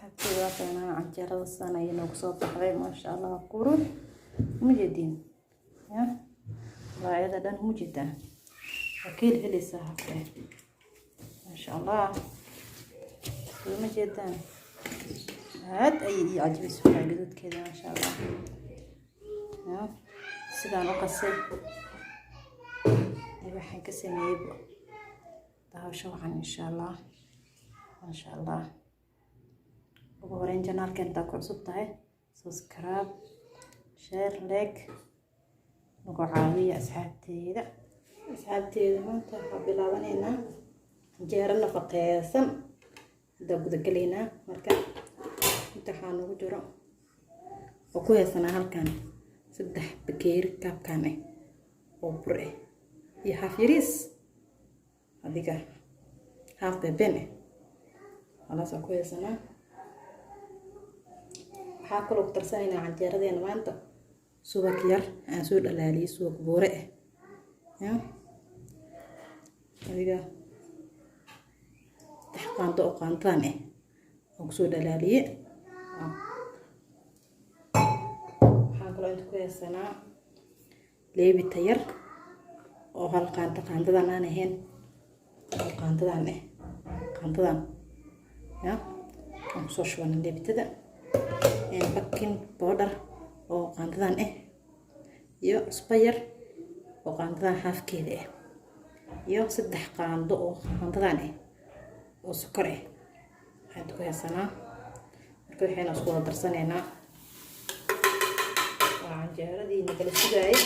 حتى وقتنا عن جرد السنة ينوكسوط بحضي ما شاء الله قرون مجدين يا لا هذا دان مجدا أكيد هلي ساحة ما شاء الله مجدا هاد أي عجب سبحان جدود كذا ما شاء الله يا سيدان وقصي يبقى حنكسم يبقى ده شوحا إن شاء الله ما شاء الله وبورين جنال كنت أكو عصبتها سبسكرايب شير لايك وعاوية أصحابتي ما أنت بلابنينا جيرنا فقيسا دقلينا مركا امتحان وجرا وكويا سنة هالكان سدح بكير كاب كاني وبرئ يهاف يريس هذيك هاف ببني خلاص كويا سنة waxaa kaloo ku tarsanayna canjeeradeena maanta subag yar aan soo dhalaaliyay subag buure ah ya adiga qaando oo qaantaan ah oo ku soo dhalaaliyay waxaan kaloo inta ku heesanaa leebita yar oo hal qaandadan aan ahayn oo qaandadan ya aan ku soo shubana leebitada baking powder oo qaandadan ah iyo spayar oo qaandadan halfkeeda ah iyo 3 qaando oo qaandadan ah oo sokor ah waxaan ku heesanaa marka waxaan isku wada darsanaynaa canjeeradii kala sugayay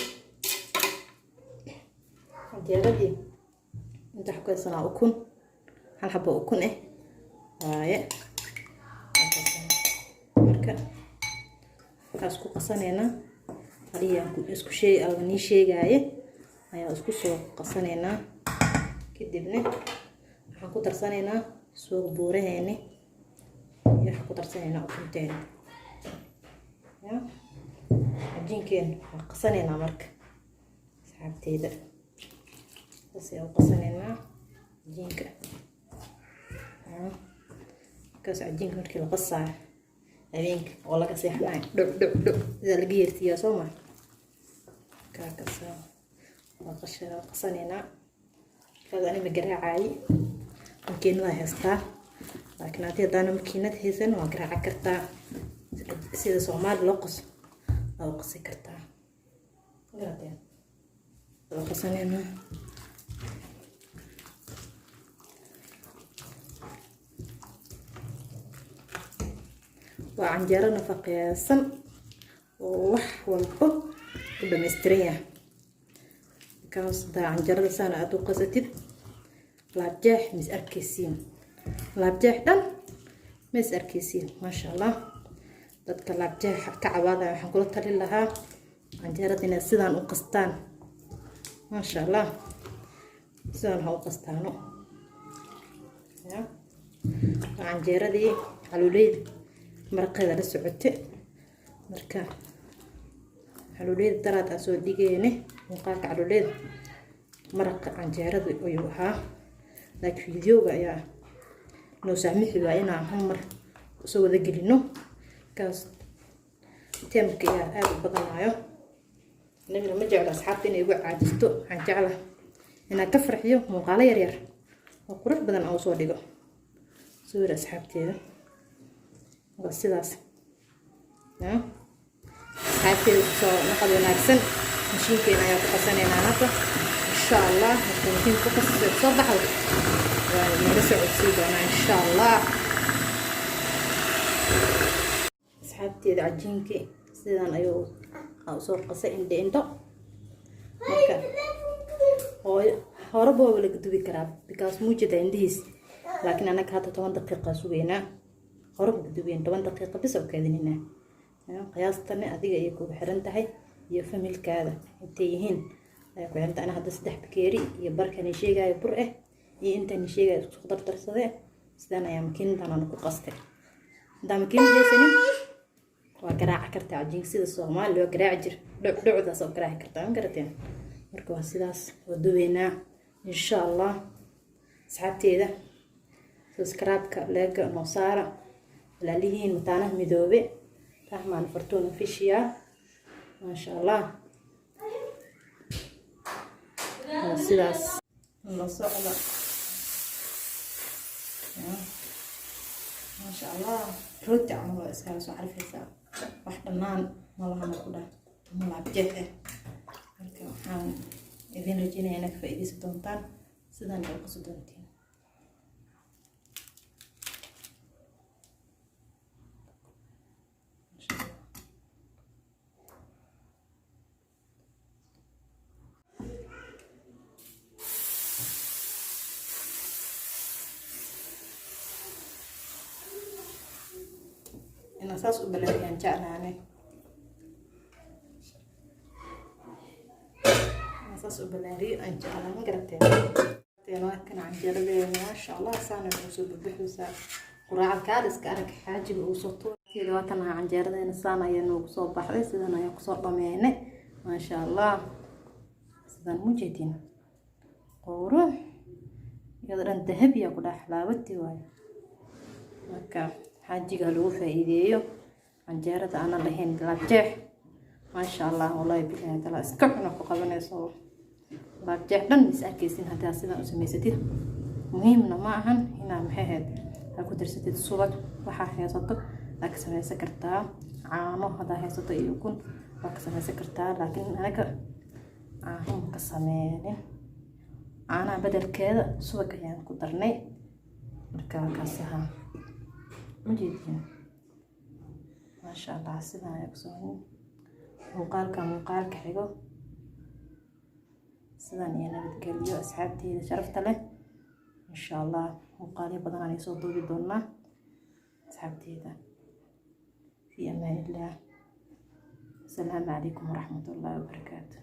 canjeeradii inta ku heesanaa ukun hal xabo ukun ah waaye marka isku qasanayna haliya isku shay alwani sheegaaye ayaa isku soo qasanayna kadibna waxaan ku darsanaynaa suuq buuraheeni iyo waxaan ku darsanaynaa ukunteena ya ajinkeen waxaan qasanaynaa marka saxaabteeda bas ayaa qasanaynaa ajinka kaas ajinka markii la qasaayo habeenk oo laga seexnaa dhug sida laga yeertiyaa Soomaa ka kasaa waa qasanayna kaas ani magaraacay makiinada heestaa laakiin hadaan makiinad heesan waa garaac kartaa sida Soomaali loo qas oo qasi kartaa garaadeen waa qasanayna وعنجرة نفقية سن ووح والبو ودمسترية كان صدا عنجرة سنة أدو قصتي لابجاح مس أركيسين لابجاح دم مس أركيسين ما شاء الله دتك لابجاح كعبادة حنقول تري لها عنجرة دينا سيدان وقستان ما شاء الله سيدان هو قستانو عنجرة دي علوليد marqada la socotay marka xaluuleed daraad soo dhigeene muuqaalka xaluuleed marqa canjeerada ayuu ahaa laakiin videoga ayaa noo saamixi waa inaan mar soo wada gelino kaas teemka aad u badanayo nabina ma jecla asxaabta inay ugu caajisto aan jecla inaan ka farxiyo muuqaalo yar yar oo qurux badan oo soo dhigo soo asxaabteeda وسيداس ها هاي سو نقد وناكسن ماشين كينا يا قسنينا نقا ان شاء الله ممكن فقط صباح ونرسع السيدنا ان شاء الله سحبتي عجينكي سيدان ايو او سو قسا اندو marka horabo wala gudbi karaa because muujada indiis laakiin anaka hada 10 daqiiqo sugeena horab gudubeen 10 daqiiqo bis oo kaadinina qiyaastana adiga ay ku xiran tahay iyo familkaada intee yihiin ay ku xiran tahay ana hadda 3 bakeeri iyo barkan sheegay bur ah iyo intan sheegay isku dardarsadee sidaan ayaa makiinadana ku qastay hadda makiinadaysan waa garaac kartaa ajin sida Soomaali loo garaac jir dhucda soo garaac kartaa ma garateen marka waa sidaas oo duweena insha Allah asxaabteeda subscribe-ka like noo saara walaalihiin mataanaha midoobe rahmaan fartuun official ما شاء الله sidaas la socda ما شاء الله روتي عمره iskaga soo carfaysaa wax dhanaan malaha ku dhaa malaha jeex marka waxaan idin rajeynayaa inaad faa'iideysan doontaan sidaan ay qasoo doontiin أنا أساس أبلغ يعني جعلاني أساس أبلغي أن جعلاني قرأتين لكن عن جربي ما شاء الله سانا وصوب بحوسا قراءة كارس كارك حاجب وصوتو كذا واتنا عن جربي سانا ينوق صوب بحري سيدنا يقصر ضميني ما شاء الله سيدنا مجدين قوروح يقدر أن تهب يقول حلاوتي واي مكا حاجيga lagu faa'iideeyo canjeerada aan lahayn laabjeex ma sha Allah wallahi billahi tala iska xuna ku qabanayso laabjeex dhan is arkaysin hadaa sidan u sameysatid muhiimna ma ahan inaa maxaheed ha ku darsatid subag waxa haysato aad sameysan kartaa caano hadaa haysato iyo kun waad sameysan kartaa laakiin anaga aan ka sameeynin caana badalkeeda subag ayaan ku darnay marka kaasaha مجيدين ما شاء الله سيدنا يكسوني مقالك حلو سيدنا أنا بتكلموا أصحابتي إذا شرفت له إن شاء الله مقالي بدنا يصوتوا بدونا أصحابتي إذا في أمان الله السلام عليكم ورحمة الله وبركاته.